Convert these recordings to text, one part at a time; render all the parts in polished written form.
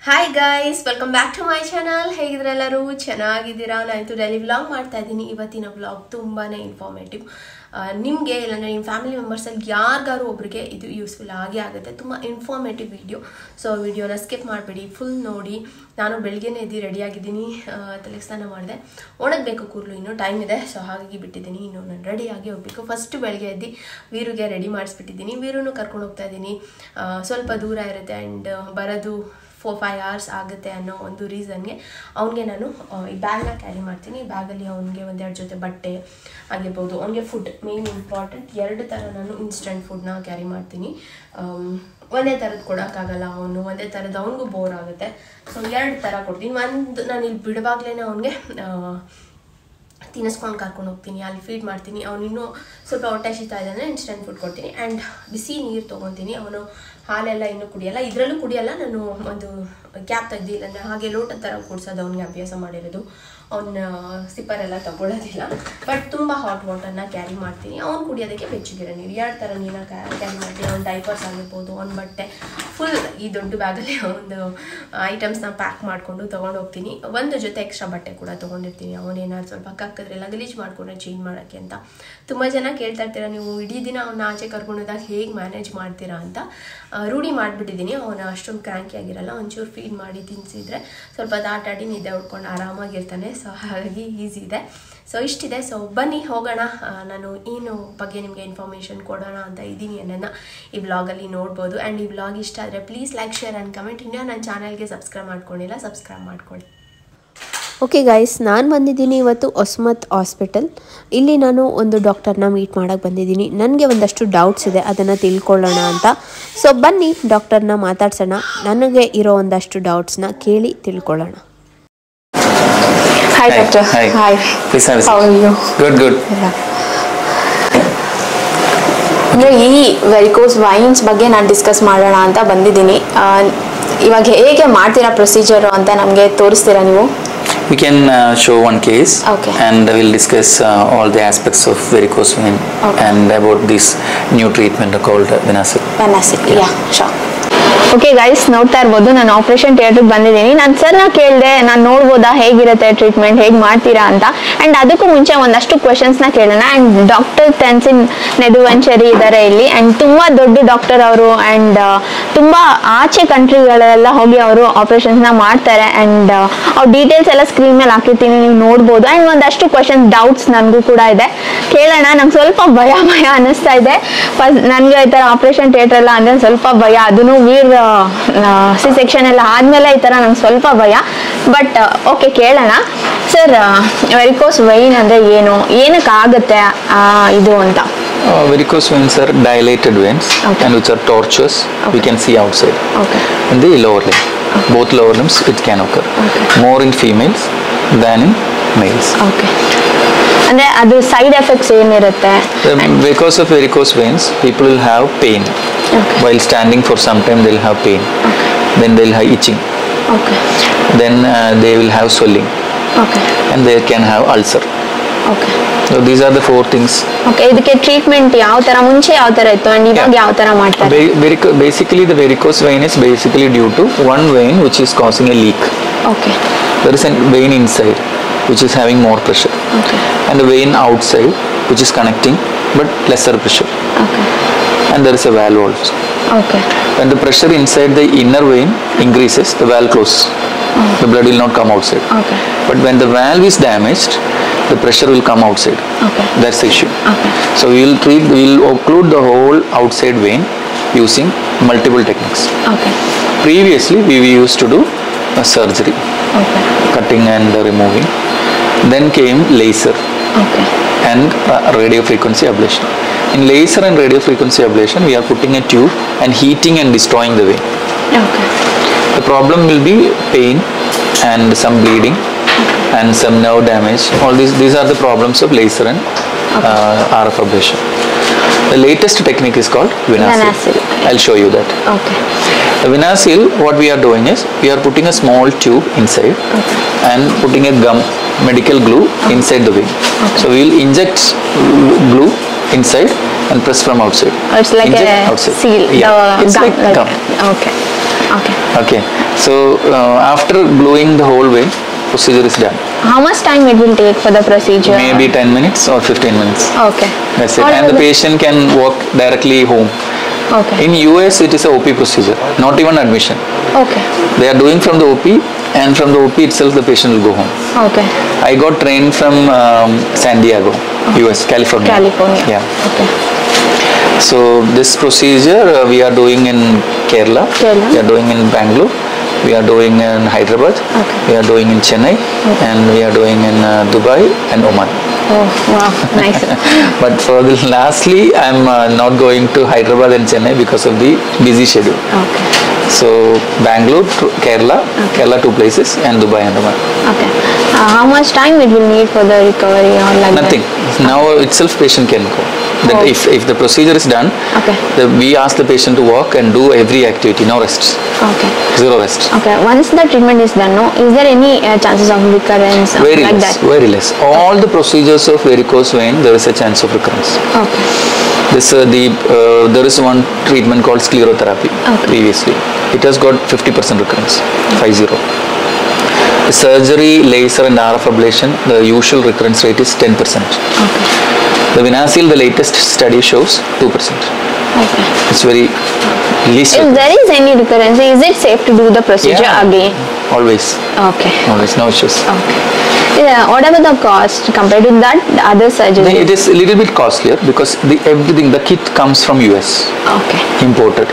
Hi guys, welcome back to my channel. ಹೇಗಿದ್ರೆಲ್ಲರೂ ಚೆನ್ನಾಗಿದ್ದೀರಾ? ನಾನು daily vlog ಮಾಡ್ತಾ ಇದ್ದೀನಿ. ಇವತ್ತಿನ ವ್ಲಾಗ್ ತುಂಬಾನೇ ಇನ್ಫಾರ್ಮೇಟಿವ್. ನಿಮಗೆ ಇಲ್ಲ ನಿಮ್ಮ ಫ್ಯಾಮಿಲಿ ಮೆಂಬರ್ಸ್ ಅಲ್ಲಿ ಯಾರಿಗಾರು ಒಬ್ಬರಿಗೆ ಇದು ಯೂಸ್ಫುಲ್ ಆಗುತ್ತೆ. ತುಂಬಾ ಇನ್ಫಾರ್ಮೇಟಿವ್ ವಿಡಿಯೋ. ಸೊ ವಿಡಿಯೋನ ಸ್ಕಿಪ್ ಮಾಡಬೇಡಿ, ಫುಲ್ ನೋಡಿ. ನಾನು ಬೆಳಗ್ಗೆನೇ ಎದ್ದು ರೆಡಿ ಆಗಿದ್ದೀನಿ, ತಲೆಗೆ ಸ್ನಾನ ಮಾಡಿದೆ. ಒಣಗಬೇಕು ಕೂದಲು, ಇನ್ನೂ ಟೈಮ್ ಇದೆ. ಸೊ ಹಾಗಾಗಿ ಬಿಟ್ಟಿದ್ದೀನಿ. ಇನ್ನು ನಾನು ರೆಡಿ ಆಗಿ ಹೋಗಬೇಕು. ಫಸ್ಟ್ ಬೆಳಗ್ಗೆ ಎದ್ದು ವೀರುಗೆ ರೆಡಿ ಮಾಡಿಸ್ಬಿಟ್ಟಿದ್ದೀನಿ. ವೀರುನು ಕರ್ಕೊಂಡು ಹೋಗ್ತಾ ಇದ್ದೀನಿ. ಸ್ವಲ್ಪ ದೂರ ಇರುತ್ತೆ ಆ್ಯಂಡ್ ಬರೋದು 4-5 hours ಆಗುತ್ತೆ ಅನ್ನೋ ಒಂದು ರೀಸನ್ಗೆ ಅವನಿಗೆ ನಾನು ಈ ಬ್ಯಾಗ್ನ ಕ್ಯಾರಿ ಮಾಡ್ತೀನಿ. ಈ ಬ್ಯಾಗಲ್ಲಿ ಅವನಿಗೆ ಒಂದೆರಡು ಜೊತೆ ಬಟ್ಟೆ ಆಗಿರ್ಬೋದು, ಅವನಿಗೆ ಫುಡ್ ಮೇನ್ ಇಂಪಾರ್ಟೆಂಟ್. 2 ಥರ ನಾನು ಇನ್ಸ್ಟೆಂಟ್ ಫುಡ್ನ ಕ್ಯಾರಿ ಮಾಡ್ತೀನಿ. ಒಂದೇ ಥರದ್ದು ಕೊಡೋಕ್ಕಾಗಲ್ಲ, ಅವನು ಒಂದೇ ಥರದ್ದು ಅವನಿಗೂ ಬೋರ್ ಆಗುತ್ತೆ. ಸೊ 2 ಥರ ಕೊಡ್ತೀನಿ. ಒಂದು ನಾನು ಇಲ್ಲಿ ಬಿಡುವಾಗಲೇ ಅವನಿಗೆ ತಿನ್ನಿಸ್ಕೊಂಡು ಕರ್ಕೊಂಡು ಹೋಗ್ತೀನಿ, ಅಲ್ಲಿ ಫೀಡ್ ಮಾಡ್ತೀನಿ. ಅವನು ಇನ್ನೂ ಸ್ವಲ್ಪ ಹೊಟ್ಟೆ ಹಸಿತಾ ಇದ್ದಾನೆ, ಇನ್ಸ್ಟೆಂಟ್ ಫುಡ್ ಕೊಡ್ತೀನಿ. ಆ್ಯಂಡ್ ಬಿಸಿ ನೀರು ತೊಗೊತೀನಿ. ಅವನು ಹಾಲೆಲ್ಲ ಇನ್ನೂ ಕುಡಿಯಲ್ಲ, ಇದರಲ್ಲೂ ಕುಡಿಯಲ್ಲ. ನಾನು ಒಂದು ಕ್ಯಾಪ್ ತೆಗ್ದಿಲ್ಲ ಅಂದರೆ ಹಾಗೆ ಲೋಟ ಥರ ಕುಡಿಸೋದು ಅವನಿಗೆ ಅಭ್ಯಾಸ ಮಾಡಿರೋದು. ಅವನ ಸಿಪ್ಪರೆಲ್ಲ ತೊಗೊಳ್ಳೋದಿಲ್ಲ. ಬಟ್ ತುಂಬ ಹಾಟ್ ವಾಟರ್ನ ಕ್ಯಾರಿ ಮಾಡ್ತೀನಿ. ಅವ್ನು ಕುಡಿಯೋದಕ್ಕೆ ಬೆಚ್ಚಗಿರೋ ನೀರು. 2 ಥರ ನೀರನ್ನ ಕ್ಯಾರಿ ಮಾಡ್ತೀನಿ. ಅವ್ನ ಡೈಪರ್ಸ್ ಆಗಿರ್ಬೋದು, ಅವ್ನ ಬಟ್ಟೆ ಫುಲ್ ಈ ದೊಡ್ಡ ಬ್ಯಾಗಲ್ಲಿ ಒಂದು ಐಟಮ್ಸ್ನ ಪ್ಯಾಕ್ ಮಾಡಿಕೊಂಡು ತೊಗೊಂಡು ಹೋಗ್ತೀನಿ. ಒಂದು ಜೊತೆ ಎಕ್ಸ್ಟ್ರಾ ಬಟ್ಟೆ ಕೂಡ ತೊಗೊಂಡಿರ್ತೀನಿ. ಅವನೇನಾದ್ರು ಸ್ವಲ್ಪ ಕಕ್ಕದ್ರೆಲ್ಲ ಗಲೀಜು ಮಾಡಿಕೊಂಡ್ರೆ ಚೇಂಜ್ ಮಾಡೋಕ್ಕೆ ಅಂತ. ತುಂಬ ಜನ ಕೇಳ್ತಾ ಇರ್ತೀರ, ನೀವು ಇಡೀ ದಿನ ಅವನ್ನ ಆಚೆ ಕರ್ಕೊಂಡೋದಾಗ ಹೇಗೆ ಮ್ಯಾನೇಜ್ ಮಾಡ್ತೀರಾ ಅಂತ. ರೂಢಿ ಮಾಡಿಬಿಟ್ಟಿದ್ದೀನಿ. ಅವನು ಅಷ್ಟೊಂದು ಕ್ರ್ಯಾಂಕಿ ಆಗಿರಲ್ಲ. ಒಂಚೂರು ಫೀಡ್ ಮಾಡಿ ತಿನ್ನಿಸಿದ್ರೆ ಸ್ವಲ್ಪ ಆಟಾಡಿ ನಿದ್ದೆ ಉಡ್ಕೊಂಡು ಆರಾಮಾಗಿರ್ತಾನೆ. ಸೊ ಹಾಗಾಗಿ ಈಸಿ ಇದೆ. ಸೊ ಇಷ್ಟಿದೆ. ಸೊ ಬನ್ನಿ ಹೋಗೋಣ. ನಾನು ಏನು ಬಗ್ಗೆ ನಿಮಗೆ ಇನ್ಫಾರ್ಮೇಷನ್ ಕೊಡೋಣ ಅಂತ ಇದ್ದೀನಿ ಅನ್ನೋದನ್ನ ಈ ವ್ಲಾಗಲ್ಲಿ ನೋಡ್ಬೋದು. ಆ್ಯಂಡ್ ಈ ವ್ಲಾಗ್ ಇಷ್ಟ ಆದರೆ please like, share and comment. ಇನ್ನೂ ನನ್ನ ಚಾನಲ್ಗೆ ಸಬ್ಸ್ಕ್ರೈಬ್ ಮಾಡ್ಕೊಂಡಿಲ್ಲ, ಸಬ್ಸ್ಕ್ರೈಬ್ ಮಾಡ್ಕೊಳ್ಳಿ. ಓಕೆ ಗೈಸ್, ನಾನು ಬಂದಿದ್ದೀನಿ ಇವತ್ತು ಹೊಸಮತ್ ಹಾಸ್ಪಿಟಲ್. ಇಲ್ಲಿ ನಾನು ಒಂದು ಡಾಕ್ಟರ್ನ ಮೀಟ್ ಮಾಡೋಕ್ಕೆ ಬಂದಿದ್ದೀನಿ. ನನಗೆ ಒಂದಷ್ಟು ಡೌಟ್ಸ್ ಇದೆ, ಅದನ್ನು ತಿಳ್ಕೊಳ್ಳೋಣ ಅಂತ. ಸೊ ಬನ್ನಿ ಡಾಕ್ಟರ್ನ ಮಾತಾಡ್ಸೋಣ. ನನಗೆ ಇರೋ ಒಂದಷ್ಟು ಡೌಟ್ಸ್ನ ಕೇಳಿ ತಿಳ್ಕೊಳ್ಳೋಣ. Hi doctor. Hi. Hi. Please have a seat. How are you? Good. ಅಂದರೆ ಈ ವೆರಿಕೋಸ್ ವೈನ್ಸ್ ಬಗ್ಗೆ ನಾನು ಡಿಸ್ಕಸ್ ಮಾಡೋಣ ಅಂತ ಬಂದಿದ್ದೀನಿ. ಇವಾಗ ಹೇಗೆ ಮಾಡ್ತೀರಾ ಪ್ರೊಸೀಜರು ಅಂತ ನಮಗೆ ತೋರಿಸ್ತೀರಾ ನೀವು? We can show one case. Okay. And we'll discuss all the aspects of varicose vein. Okay. And about this new treatment called Vinacil. Yeah, sure. Okay guys, ನೋಡ್ತಾ ಇರ್ಬೋದು ನಾನು ಆಪರೇಷನ್ ಥಿಯೇಟರ್ಗೆ ಬಂದಿದ್ದೀನಿ. ನಾನು ಸರ್ನ ಕೇಳಿದೆ, ನಾನು ನೋಡ್ಬೋದಾ ಹೇಗಿರುತ್ತೆ ಟ್ರೀಟ್ಮೆಂಟ್, ಹೇಗೆ ಮಾಡ್ತೀರಾ ಅಂತ. ಆ್ಯಂಡ್ ಅದಕ್ಕೂ ಮುಂಚೆ ಒಂದಷ್ಟು ಕ್ವೆಶನ್ಸ್ನ ಕೇಳೋಣ. ಆ್ಯಂಡ್ ಡಾಕ್ಟರ್ ತೆನ್ಸಿನ್ ನೆದುವಂಚರಿ ಇದ್ದಾರೆ ಇಲ್ಲಿ. ಆ್ಯಂಡ್ ತುಂಬ ದೊಡ್ಡ ಡಾಕ್ಟರ್ ಅವರು. ಆ್ಯಂಡ್ ತುಂಬ ಆಚೆ ಕಂಟ್ರಿಗಳೆಲ್ಲ ಹೋಗಿ ಅವರು ಆಪರೇಷನ್ಸ್ನ ಮಾಡ್ತಾರೆ. ಆ್ಯಂಡ್ ಅವ್ರ ಡೀಟೇಲ್ಸ್ ಎಲ್ಲ ಸ್ಕ್ರೀನ್ ಮೇಲೆ ಹಾಕಿರ್ತೀನಿ, ನೀವು ನೋಡ್ಬೋದು. ಆ್ಯಂಡ್ ಒಂದಷ್ಟು ಕ್ವೆಶನ್ಸ್, ಡೌಟ್ಸ್ ನನಗೂ ಕೂಡ ಇದೆ, ಕೇಳೋಣ. ನಂಗೆ ಸ್ವಲ್ಪ ಭಯ ಅನ್ನಿಸ್ತಾ ಇದೆ. ಫಸ್ಟ್ ನನಗೆ ಈ ಥರ ಆಪರೇಷನ್ ಥಿಯೇಟರ್ ಎಲ್ಲ ಅಂದರೆ ಸ್ವಲ್ಪ ಭಯ. ಅದನ್ನು ವೀರ್ ಸಿ ಸೆಕ್ಷನ್ ಎಲ್ಲ ಆದಮೇಲೆ ಈ ಥರ ನಂಗೆ ಸ್ವಲ್ಪ ಭಯ. ಬಟ್ ಓಕೆ, ಕೇಳೋಣ. ಸರ್, ವೆರಿಕೋಸ್ ವೈನ್ ಅಂದರೆ ಏನಕ್ಕಾಗುತ್ತೆ ಇದು ಅಂತ? Varicose veins are dilated veins. Okay. And which are tortuous. Okay. We can see outside. Okay. In the lower limb. Okay. Both lower limbs it can occur. Okay. More in females than in males. Okay, ಅಂದರೆ ಅದು side effects ಏನಿರುತ್ತೆ? Because of varicose veins, people will have pain. Okay. While standing for some time, they'll have pain. Okay. Then they'll have itching. Okay. Then they will have swelling. Okay. And they can have ulcer. Okay. So these are the 4 things. Okay, ಇದಕ್ಕೆ treatment ಯಾವ ಥರ, ಮುಂಚೆ ಯಾವ ಥರ ಇತ್ತು and ಇವಾಗ ಯಾವ ಥರ ಮಾಡ್ತಾರೆ? Basically the varicose vein is basically due to one vein which is causing a leak. Okay. There is a vein inside which is having more pressure. Okay. And a vein outside which is connecting but lesser pressure. Okay. And there is a valve also. Okay. When the pressure inside the inner vein increases, the valve closes. The blood will not come outside. Okay. But when the valve is damaged, the pressure will come outside. Okay. That's the issue. Okay. So we will occlude the whole outside vein using multiple techniques. Okay. Previously we used to do a surgery. Okay. Cutting and removing. Then came laser. Okay. And radio frequency ablation. In laser and radio frequency ablation, we are putting a tube and heating and destroying the vein. Okay. The problem will be pain and some bleeding and some nerve damage. All these are the problems of laser and RF ablation. The latest technique is called Vinacil. I'll show you that. Okay. The Vinacil, what we are doing is, we are putting a small tube inside. Okay. And putting a gum, medical glue, inside the vein. Okay. So we will inject glue inside and press from outside. It's like inject a outside. seal. Yeah. It's like gum. Okay. Okay. Okay. So after gluing the whole way, procedure is done. How much time it will take for the procedure? Maybe 10 minutes or 15 minutes. Okay. That's it. What And are the patient can walk directly home. Okay. In US, it is a OP procedure, not even admission. Okay. They are doing from the OP, and from the OP itself, the patient will go home. Okay. I got trained from San Diego, US, California. California. Yeah. Okay. So this procedure we are doing in Kerala. Kerala. We are doing in Bangalore. We are doing in Hyderabad. Okay. We are doing in Chennai, and we are doing in Dubai and Oman. Oh, wow. Nice. But for the lastly, I'm not going to Hyderabad and Chennai because of the busy schedule. Okay. So Bangalore, Kerala, Kerala 2 places, and Dubai and Oman. Okay. How much time it will need for the recovery or like Nothing. that? Now itself patient can go. That Oh. if the procedure is done, Okay. we ask the patient to walk and do every activity, no rest, Okay. zero rest. Okay. Once the treatment is done, no, is there any chances of recurrence or Very like less, that? very less. All the procedures of varicose vein, there is a chance of recurrence. Okay. There is one treatment called sclerotherapy Okay. previously. It has got 50% recurrence, 50. The surgery, laser and RF ablation, the usual recurrence rate is 10%. Okay. The Vinacil, the latest study shows 2%. Okay. It's very least. If there is any recurrence, is it safe to do the procedure Yeah. again? Always, Okay. always, no issues. Okay. Yeah, what about the cost compared to that, the other surgery? It is a little bit costlier because the kit comes from US, Okay. imported.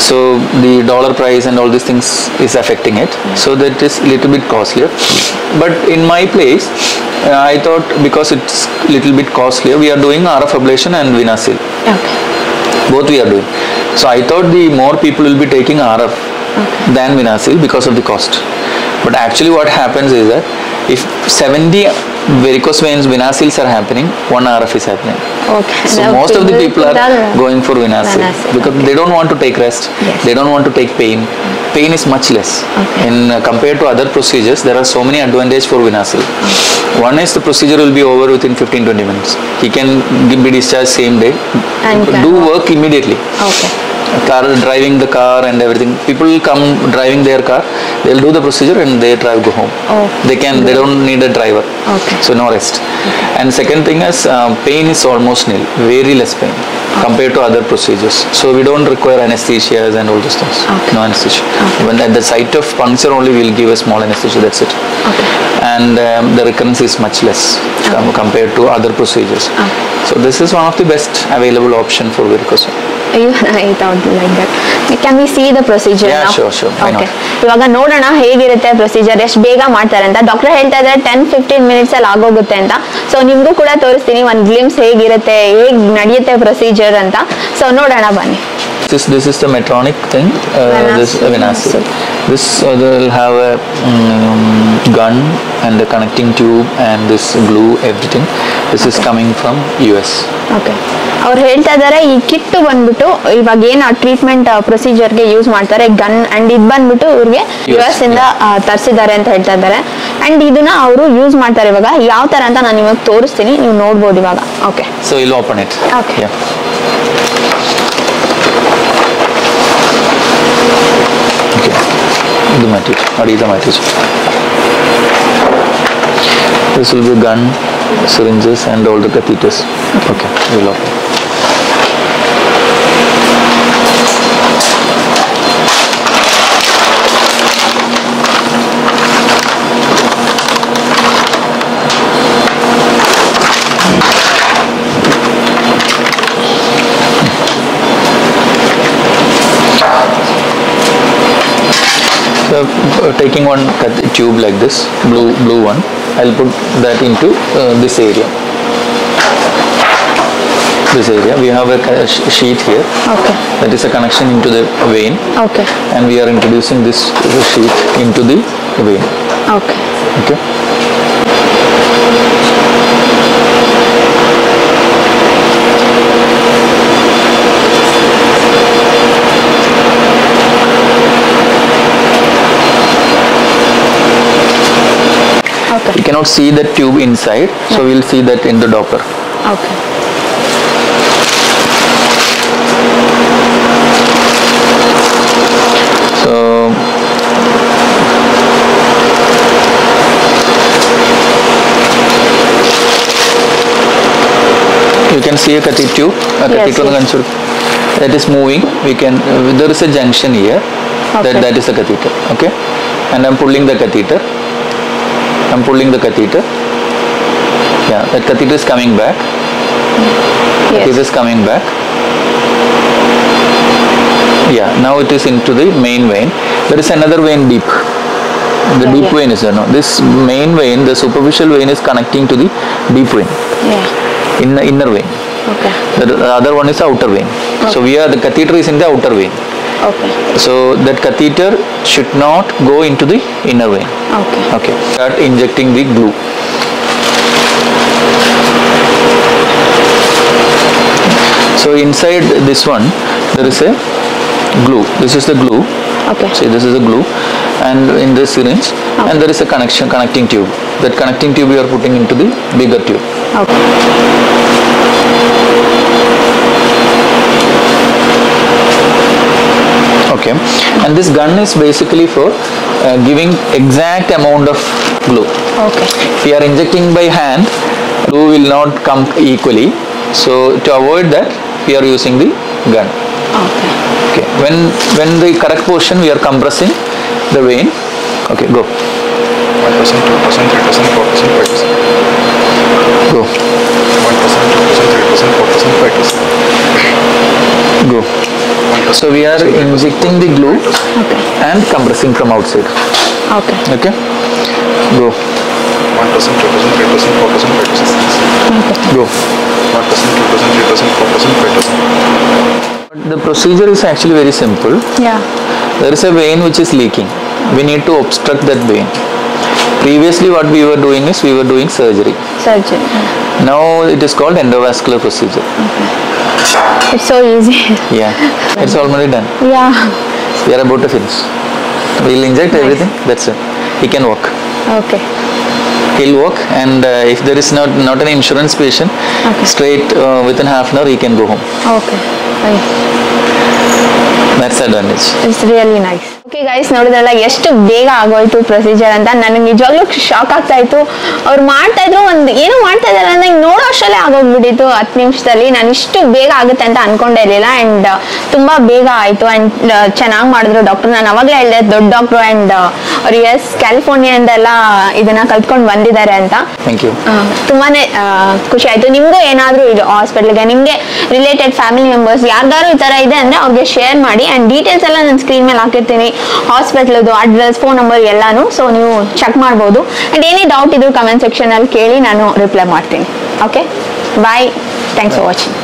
So the dollar price and all these things is affecting it. So that is a little bit costlier. But in my place, I thought because it's little bit costlier, we are doing RF ablation and Vinacil. Okay. Both we are doing. So I thought the more people will be taking RF than Vinacil because of the cost. But actually what happens is that if 70 varicose veins Vinacils are happening, 1 RF is happening. Okay. So most of the people are going for Vinacil Vinacil, because they don't want to take rest. Yes. They don't want to take pain. Pain is much less. Okay. In compared to other procedures, there are so many advantages for Vinacil. One is the procedure will be over within 15-20 minutes. He can be discharged same day, And can do walk. work immediately. Okay. Driving the car and everything. People come driving their car, they'll do the procedure and they drive go home. Oh, They don't need a driver. Okay. So no rest. And second thing is pain is almost nil, very less pain compared to other procedures. So we don't require anesthesias and all those things. Okay. No anesthesia. When at the site of puncture only we'll give a small anesthesia, that's it. Okay. And the recurrence is much less compared to other procedures. So this is one of the best available option for varicose vein. Even I thought like that. Can we see the procedure Yeah, now? sure, why Okay. not? ಇವಾಗ ನೋಡೋಣ ಹೇಗಿರುತ್ತೆ procedure, ಎಷ್ಟು ಬೇಗ ಮಾಡ್ತಾರೆ ಅಂತ. Doctor ಹೇಳ್ತಾ ಇದ್ದಾರೆ 10-15 minutes ಅಲ್ಲಿ ಆಗೋಗುತ್ತೆ ಅಂತ. ಸೊ ನಿಮ್ಗೂ ಕೂಡ ತೋರಿಸ್ತೀನಿ ಒಂದು ಗ್ಲಿಮ್ಸ್ ಹೇಗಿರುತ್ತೆ, ಹೇಗ್ ನಡೆಯುತ್ತೆ ಪ್ರೊಸೀಜರ್ ಅಂತ. ಸೊ ನೋಡೋಣ ಬನ್ನಿ. This is the Medtronic thing. This Vinacil. This will have a gun and a connecting tube and this glue, everything. This is coming from US. Okay. ಅವ್ರು ಹೇಳ್ತಾ ಇದ್ದಾರೆ ಈ ಕಿಟ್ ಬಂದ್ಬಿಟ್ಟು ಇವಾಗ ಏನು ಟ್ರೀಟ್ಮೆಂಟ್ ಪ್ರೊಸೀಜರ್ಗೆ ಯೂಸ್ ಮಾಡ್ತಾರೆ ಗನ್ ಅಂಡ್ ಇದು ಬಂದ್ಬಿಟ್ಟು ಇವ್ರಿಗೆ US ಇಂದ ತರಿಸಿದ್ದಾರೆ ಅಂತ ಹೇಳ್ತಾ ಇದ್ದಾರೆ. ಅಂಡ್ ಇದನ್ನ ಅವರು ಯೂಸ್ ಮಾಡ್ತಾರೆ ಇವಾಗ ಯಾವ ತರ ಅಂತ ನಾನು ಇವಾಗ ತೋರಿಸ್ತೀನಿ, ನೀವು ನೋಡ್ಬೋದು ಇವಾಗ. Okay. So we'll open it. Okay. Yeah. Okay. The material. What is the material? This will be gun, syringes, and all the catheters. Okay. We'll open. So, taking one tube like this, blue one, I'll put that into this area. This area, we have a sheet here. Okay. That is a connection into the vein, Okay. and we are introducing this sheet into the vein. Okay. Okay. Okay. We cannot see the tube inside, so we'll see that in the Doppler. Okay. So you can see a catheter tube. That is moving. There is a junction here. Okay. That is a catheter. Okay, and I'm pulling the catheter. Yeah, that catheter is coming back. Yes. It is coming back. Yeah, now it is into the main vein. There is another vein deep. The deep vein is there. No, this main vein, the superficial vein, is connecting to the deep vein. Yeah. In the inner vein. Okay. The other one is outer vein. Okay. So the catheter is in the outer vein. Okay. So that catheter should not go into the inner vein. Okay. Okay. Start injecting the glue. So inside this one there is a glue. This is the glue. Okay. See, this is a glue, and in this syringe, and there is a connecting tube. That connecting tube we are putting into the bigger tube. Okay. Okay, and this gun is basically for giving exact amount of glue. Okay. If we are injecting by hand, glue will not come equally. So to avoid that, we are using the gun. Okay. Okay, when the correct portion we are compressing the vein. Okay, go. 1%, 2%, 3%, 4%, 5%. Go. 1%, 2%, 3%, 4%, 5%. Go. So we are injecting the glue and compressing from outside. Okay. Okay. Go. 1%, 2%, 3%, 4%, 5%. Go. 1%, 2%, 3%, 4%, 5%. The procedure is actually very simple. Yeah. There is a vein which is leaking. We need to obstruct that vein. Previously what we were doing is we were doing surgery. Surgery. Now it is called endovascular procedure. It's so easy. Yeah, it's already done. Yeah. We are about to finish. We'll inject everything. That's it. He can walk. Okay. He'll walk, and if there is not an insurance patient, straight within half an hour he can go home. Okay. Fine. That's the advantage. It's really nice. Okay guys, ನೋಡಿದ್ರಲ್ಲ ಎಷ್ಟು ಬೇಗ ಆಗೋಯ್ತು procedure ಅಂತ. ನನಗೆ ನಿಜವಾಗ್ಲೂ shock ಆಗ್ತಾ ಇತ್ತು. ಅವ್ರು ಮಾಡ್ತಾ ಇದ್ರು, ಏನೋ ಮಾಡ್ತಾ ಇದ್ದಾರೆ ಅಂದ್ರೆ ನೋಡೋ ಅಷ್ಟರಲ್ಲೇ ಆಗೋಗ್ಬಿಟ್ಟಿತ್ತು 10 ನಿಮಿಷದಲ್ಲಿ. ನಾನು ಇಷ್ಟು ಬೇಗ ಆಗುತ್ತೆ ಅಂತ ಅನ್ಕೊಂಡೇ ಇರಲಿಲ್ಲ, ಆ್ಯಂಡ್ ತುಂಬಾ ಬೇಗ ಆಯಿತು. ಆ್ಯಂಡ್ ಚೆನ್ನಾಗಿ ಮಾಡಿದ್ರು ಡಾಕ್ಟರ್. ನಾನು ಅವಾಗಲೇ ಹೇಳಿದೆ ದೊಡ್ಡ ಡಾಕ್ಟ್ರು, ಆ್ಯಂಡ್ ಅವ್ರು ಕ್ಯಾಲಿಫೋರ್ನಿಯಾದೆಲ್ಲ ಇದನ್ನ ಕಲ್ತ್ಕೊಂಡು ಬಂದಿದ್ದಾರೆ ಅಂತ. Thank you. ತುಂಬಾನೇ ಖುಷಿ ಆಯ್ತು. ನಿಮ್ಗೂ ಏನಾದರೂ ಇದು ಹಾಸ್ಪಿಟಲ್ಗೆ ನಿಮಗೆ ರಿಲೇಟೆಡ್ ಫ್ಯಾಮಿಲಿ ಮೆಂಬರ್ಸ್ ಯಾರ್ದಾರು ಈ ಥರ ಇದೆ ಅಂದರೆ ಅವ್ರಿಗೆ ಶೇರ್ ಮಾಡಿ. ಆ್ಯಂಡ್ ಡೀಟೇಲ್ಸ್ ಎಲ್ಲ ನಾನು ಸ್ಕ್ರೀನ್ ಮೇಲೆ ಹಾಕಿರ್ತೀನಿ, ಹಾಸ್ಪಿಟಲ್ದು ಅಡ್ರೆಸ್, ಫೋನ್ ನಂಬರ್ ಎಲ್ಲಾನು. ಸೊ ನೀವು ಚೆಕ್ ಮಾಡ್ಬೋದು. ಆ್ಯಂಡ್ ಏನೇ ಡೌಟ್ ಇದ್ರು ಕಮೆಂಟ್ ಸೆಕ್ಷನಲ್ಲಿ ಕೇಳಿ, ನಾನು ರಿಪ್ಲೈ ಮಾಡ್ತೀನಿ. Okay, bye. Thanks for watching.